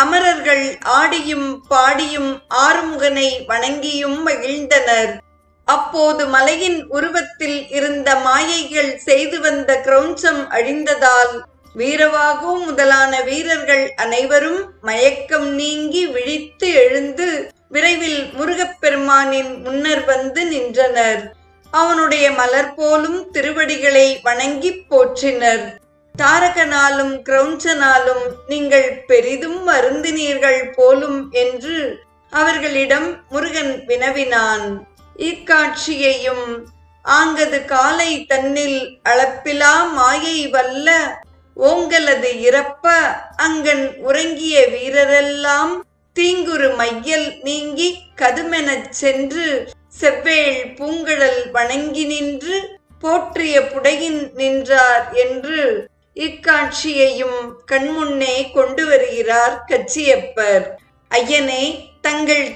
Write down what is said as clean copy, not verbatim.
அமரர்கள் ஆடியும் பாடியும் ஆறுமுகனை வணங்கியும் மகிழ்ந்தனர். அப்போது மலையின் உருவத்தில் இருந்த மாயைகள் செய்து வந்த கிரௌஞ்சம் அழிந்ததால் வீரவாகு முதலான வீரர்கள் அனைவரும் மயக்கம் நீங்கி விழித்து எழுந்து விரைவில் முருகப்பெருமானின் முன்னர் வந்து நின்றனர். அவனுடைய மலர் போலும் திருவடிகளை வணங்கி போற்றினர். தாரகனாலும் கிரௌஞ்சனாலும் நீங்கள் பெரிதும் வருந்தினீர்கள் போலும் என்று அவர்களிடம் முருகன் வினவினான். இக்காட்சியையும் ஆங்கது காலை தன்னில் அளப்பிலா மாயை வல்ல ஓங்கலது இறப்ப அங்கன் உறங்கிய வீரரெல்லாம் தீங்குறு மையல் நீங்கி கதுமெனச் சென்று செவ்வேள் பூங்கடல் வணங்கி நின்று போற்றிய புடையின் நின்றார் என்று இக்காட்சியையும் கண்முன்னே கொண்டு வருகிறார் கச்சியப்பர். ஐயனே, தங்கள்